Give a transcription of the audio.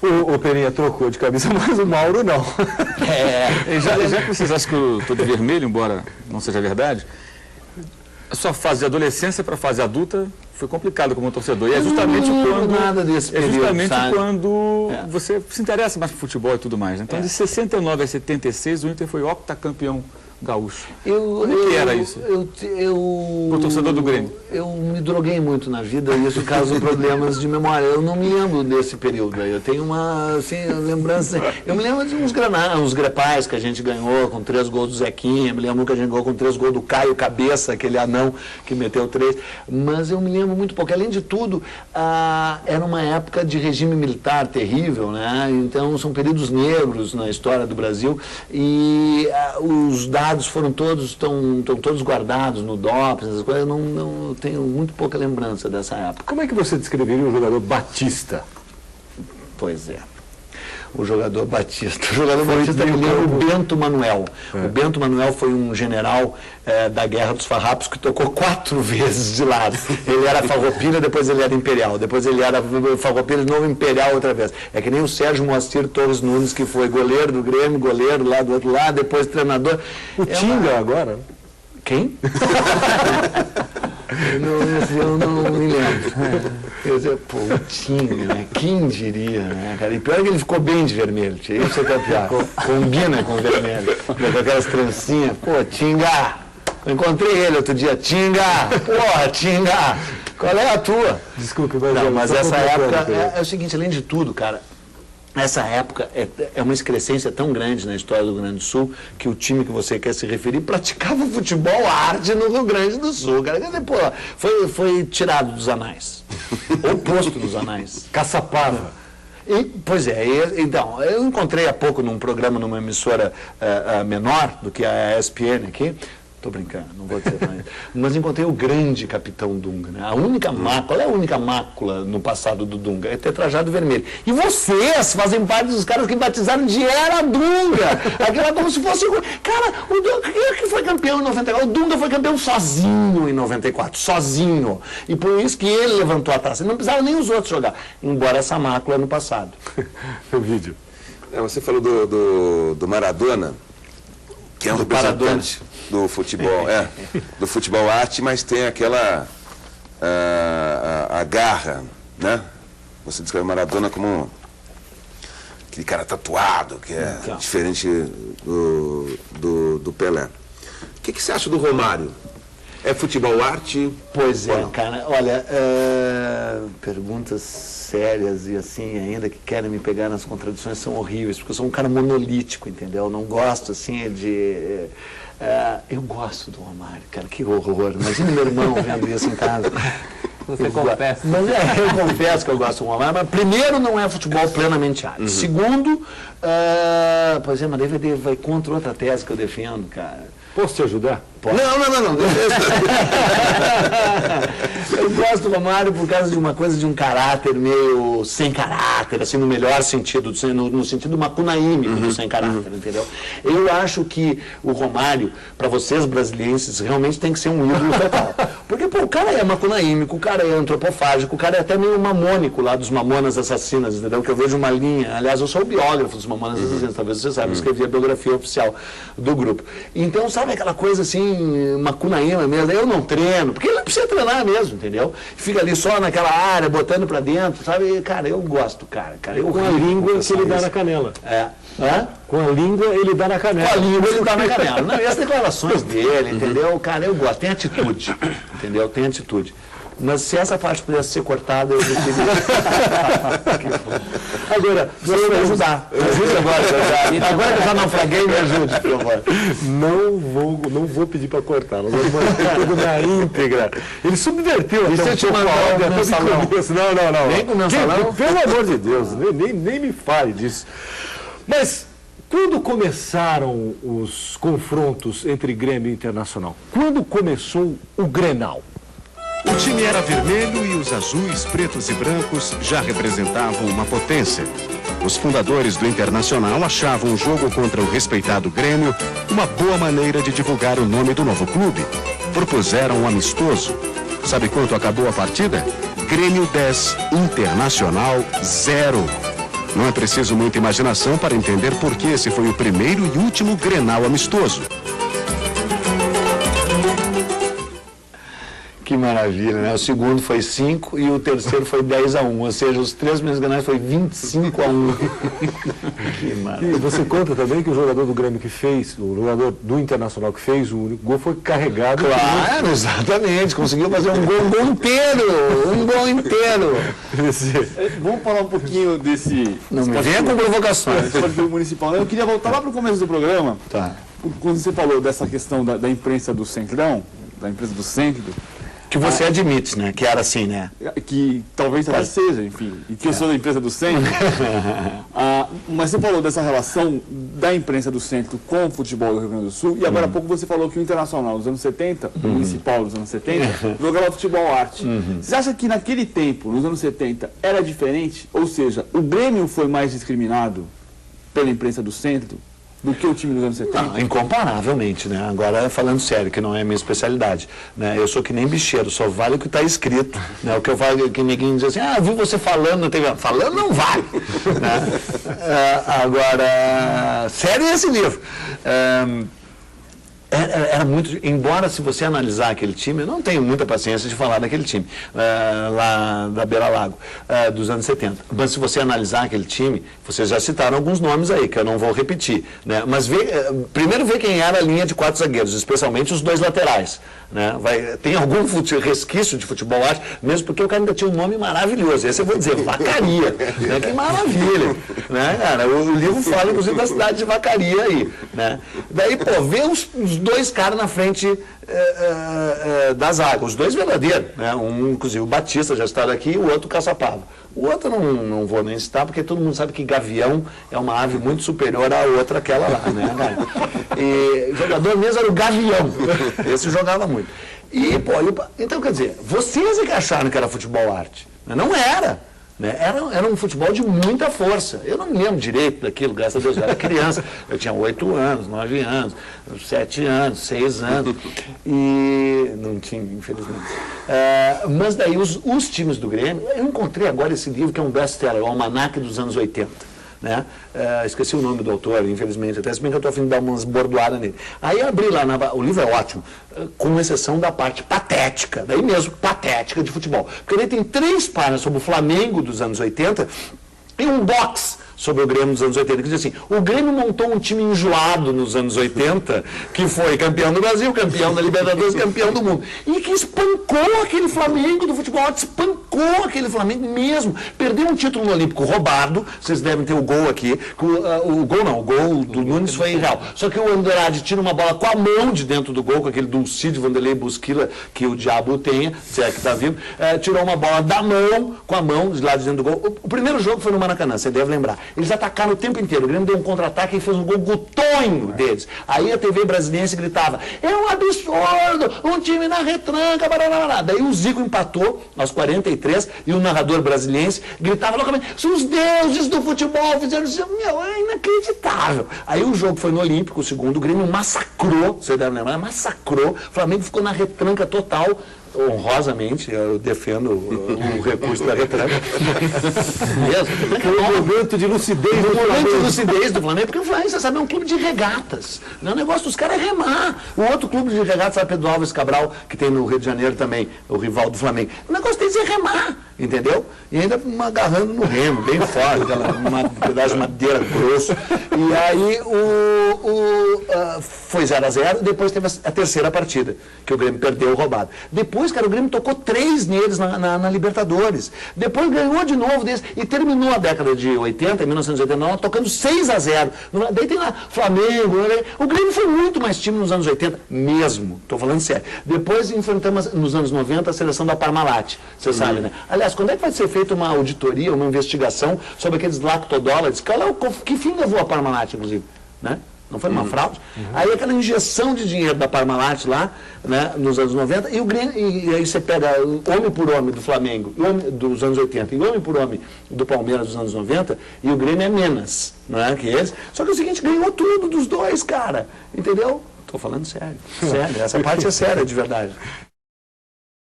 O Peninha trocou de camisa, mas o Mauro não. Já que vocês acham que eu estou de vermelho, embora não seja verdade, a sua fase de adolescência para a fase adulta foi complicada como torcedor. E é justamente quando você se interessa mais por futebol e tudo mais. Então, de 69 a 76, o Inter foi octacampeão gaúcho. Como que era isso? Pro torcedor do Grêmio. Eu me droguei muito na vida e isso causa problemas de memória. Eu não me lembro desse período. Eu tenho uma lembrança. Eu me lembro de uns grepais que a gente ganhou com 3 gols do Zequinha. Me lembro que a gente ganhou com 3 gols do Caio Cabeça, aquele anão que meteu 3. Mas eu me lembro muito pouco. Além de tudo, era uma época de regime militar terrível, né? Então são períodos negros na história do Brasil e os dados foram estão todos guardados no DOPS, essas coisas. Eu não tenho muito pouca lembrança dessa época. Como é que você descreveria o jogador Batista? Pois é. O jogador Batista. O jogador Batista me lembra o Bento Manuel. O Bento Manuel foi um general da Guerra dos Farrapos que tocou 4 vezes de lado. Ele era Farroupilha, depois ele era Imperial. Depois ele era Farroupilha, de novo Imperial outra vez. É que nem o Sérgio Moacir Torres Nunes, que foi goleiro do Grêmio, goleiro lá do outro lado, depois treinador. O Tinga agora? Quem? Eu não me lembro. Eu dizia, pô, o Tinga, né? Quem diria, né, cara? E pior é que ele ficou bem de vermelho, isso é que é pior. Combina com vermelho. Com aquelas trancinhas. Pô, Tinga! Eu encontrei ele outro dia. Tinga! Porra, Tinga! Qual é a tua? Desculpa, mas essa época é o seguinte, além de tudo, cara. Essa época é uma excrescência tão grande na história do Rio Grande do Sul que o time que você quer se referir praticava futebol arte no Rio Grande do Sul. Cara, pô, foi tirado dos anais. Ou posto dos anais. Caçapava. Pois é, então, eu encontrei há pouco num programa, numa emissora menor do que a ESPN aqui. Estou brincando, não vou dizer mais. Mas encontrei o grande capitão Dunga, né? A única mácula, qual é a única mácula no passado do Dunga? É ter trajado vermelho. E vocês fazem parte dos caras que batizaram de Era Dunga. Aquela como se fosse... Cara, o Dunga que foi campeão em 94. O Dunga foi campeão sozinho em 94. Sozinho. E por isso que ele levantou a taça. Não precisava nem os outros jogar. Embora essa mácula no passado. O vídeo. Você falou do Maradona, que é um representante do futebol, do futebol arte, mas tem aquela a garra, né? Você descreve o Maradona como aquele cara tatuado, que é diferente do Pelé. O que você acha do Romário? É futebol arte? Pois é, cara. Olha, perguntas sérias e assim, ainda que querem me pegar nas contradições, são horríveis, porque eu sou um cara monolítico, entendeu? Eu não gosto, assim, de... eu gosto do Romário, cara, que horror. Imagina meu irmão vendo isso em casa. Você confessa. Mas eu confesso que eu gosto do Romário, mas primeiro não é futebol plenamente arte. Segundo, pois é, mas daí vai contra outra tese que eu defendo, cara. Posso te ajudar? Pode. Não. Eu gosto do Romário por causa de uma coisa, de um caráter meio sem caráter, assim, no melhor sentido, no sentido macunaímico do sem caráter, entendeu? Eu acho que o Romário, para vocês brasilienses, realmente tem que ser um ídolo total. Porque, pô, o cara é macunaímico, o cara é antropofágico, o cara é até meio mamônico lá dos Mamonas Assassinas, entendeu? Que eu vejo uma linha, aliás, eu sou o biógrafo dos Mamonas Assassinas, talvez você saiba, eu escrevi a biografia oficial do grupo. Então, sabe aquela coisa assim, macunaíma mesmo, eu não treino, porque ele não precisa treinar mesmo, entendeu? Fica ali só naquela área, botando pra dentro, sabe? Cara, eu gosto, cara. Com a língua que ele dá na canela. Com a língua ele dá na canela. Com a língua ele dá na canela. Não, e as declarações dele, entendeu? Cara, eu gosto, tem atitude, entendeu? Tem atitude. Mas se essa parte pudesse ser cortada, eu preferiria. Agora, você vai ajudar. Me ajude agora. Agora que eu já naufraguei, me ajude, por favor. Não vou pedir para cortar. Nós vamos manter tudo na íntegra. Ele subverteu até um pouco a ordem até o começo. Não. Nem com o mensalão? Pelo amor de Deus, nem me fale disso. Mas, quando começaram os confrontos entre Grêmio e Internacional? Quando começou o Grenal? O time era vermelho e os azuis, pretos e brancos já representavam uma potência. Os fundadores do Internacional achavam o jogo contra o respeitado Grêmio uma boa maneira de divulgar o nome do novo clube. Propuseram um amistoso. Sabe quanto acabou a partida? Grêmio 10, Internacional 0. Não é preciso muita imaginação para entender por que esse foi o primeiro e último Grenal amistoso. Que maravilha, né? O segundo foi 5 e o terceiro foi 10-1, ou seja, os 3 primeiros Grenais foi 25-1. Que maravilha. E você conta também que o jogador do Grêmio que fez, o jogador do Internacional que fez o único gol foi carregado. Claro, exatamente, conseguiu fazer um gol inteiro. Vamos falar um pouquinho desse... Não me venha com provocações. Municipal. Eu queria voltar lá para o começo do programa, quando você falou dessa questão da imprensa do Centrão, da imprensa do Centro. Que você admite, né? Que era assim, né? Que talvez até seja, enfim. E que eu sou da imprensa do Centro. Mas você falou dessa relação da imprensa do Centro com o futebol do Rio Grande do Sul. E agora há pouco você falou que o Internacional dos anos 70, o Municipal dos anos 70, jogava futebol arte. Você acha que naquele tempo, nos anos 70, era diferente? Ou seja, o Grêmio foi mais discriminado pela imprensa do Centro do que o time dos anos 70? Não, incomparavelmente, né? Agora, falando sério, que não é a minha especialidade, né? Eu sou que nem bicheiro, só vale o que está escrito, né? O que eu falo, que ninguém diz assim, eu vi você falando na TV. Falando não vale, né? Agora, sério é esse livro. Era muito, embora se você analisar aquele time, eu não tenho muita paciência de falar daquele time, lá da Beira Lago, dos anos 70. Mas se você analisar aquele time, vocês já citaram alguns nomes aí, que eu não vou repetir, né? Mas primeiro vê quem era a linha de 4 zagueiros, especialmente os 2 laterais, né? Tem algum resquício de futebol arte, mesmo porque o cara ainda tinha um nome maravilhoso, esse eu vou dizer, Vacaria, né? Que maravilha, né, cara? O livro fala, inclusive, da cidade de Vacaria aí, né? Daí, pô, vê os 2 caras na frente da zaga, os 2 verdadeiros, né? Um, inclusive, o Batista já está aqui, e o outro, o Caçapava. O outro não vou nem citar, porque todo mundo sabe que gavião é uma ave muito superior à outra, aquela lá, né? E o jogador mesmo era o Gavião, esse jogava muito. E, pô, então, quer dizer, vocês é que acharam que era futebol arte, não era. Né? Era um futebol de muita força. Eu não me lembro direito daquilo, graças a Deus, eu era criança. Eu tinha 8 anos, 9 anos, 7 anos, 6 anos. E não tinha, infelizmente. Mas daí os times do Grêmio, eu encontrei agora esse livro que é um best-seller, o Almanaque dos anos 80. Né? Esqueci o nome do autor, infelizmente, até se bem que eu estou a fim de dar umas bordoadas nele. Aí eu abri lá, o livro é ótimo, com exceção da parte patética, daí mesmo, patética de futebol. Porque ele tem 3 páginas sobre o Flamengo dos anos 80 e um box sobre o Grêmio dos anos 80, que diz assim, o Grêmio montou um time enjoado nos anos 80, que foi campeão do Brasil, campeão da Libertadores, campeão do mundo, e que espancou aquele Flamengo do futebol, espancou aquele Flamengo mesmo, perdeu um título no Olímpico roubado, vocês devem ter o gol aqui, o gol do Nunes foi irreal, só que o Andrade tira uma bola com a mão de dentro do gol, com aquele Dulcídio Vanderlei Busquila, que o diabo tenha, se é que está vivo, tirou uma bola da mão, com a mão, de lá de dentro do gol. O primeiro jogo foi no Maracanã, você deve lembrar. Eles atacaram o tempo inteiro. O Grêmio deu um contra-ataque e fez um gol gutonho deles. Aí a TV brasiliense gritava, é um absurdo, um time na retranca, barará. Daí o Zico empatou aos 43 e o narrador brasiliense gritava loucamente, os deuses do futebol fizeram isso. Meu, é inacreditável. Aí o jogo foi no Olímpico, o segundo, o Grêmio massacrou, você deve lembrar, massacrou, o Flamengo ficou na retranca total. Honrosamente, eu defendo o recurso da retranca. Foi um momento de lucidez do Flamengo. Um momento de lucidez do Flamengo, porque o Flamengo, você sabe, é um clube de regatas. O negócio dos caras é remar. O outro clube de regatas, sabe, Pedro Álvares Cabral, que tem no Rio de Janeiro também, o rival do Flamengo. O negócio deles é remar, entendeu? E ainda agarrando no remo, bem forte, um pedaço de madeira grosso. E aí foi 0-0, depois teve a terceira partida, que o Grêmio perdeu roubado. Depois, cara, o Grêmio tocou 3 neles na Libertadores. Depois ganhou de novo deles e terminou a década de 80, 1989, tocando 6-0. Daí tem lá Flamengo. O Grêmio foi muito mais time nos anos 80, mesmo. Estou falando sério. Depois enfrentamos, nos anos 90, a seleção da Parmalat. Você sabe, né? Aliás, quando é que vai ser feita uma auditoria, uma investigação sobre aqueles lactodólares? Que fim levou a Parmalat, inclusive? Né? Não foi uma fraude? Aí aquela injeção de dinheiro da Parmalat lá, né, nos anos 90, e aí você pega homem por homem do Flamengo, dos anos 80, e homem por homem do Palmeiras dos anos 90, e o Grêmio é menos, não é, que eles. Só que é o seguinte, ganhou tudo dos 2, cara. Entendeu? Estou falando sério. Sério, essa parte é séria, de verdade.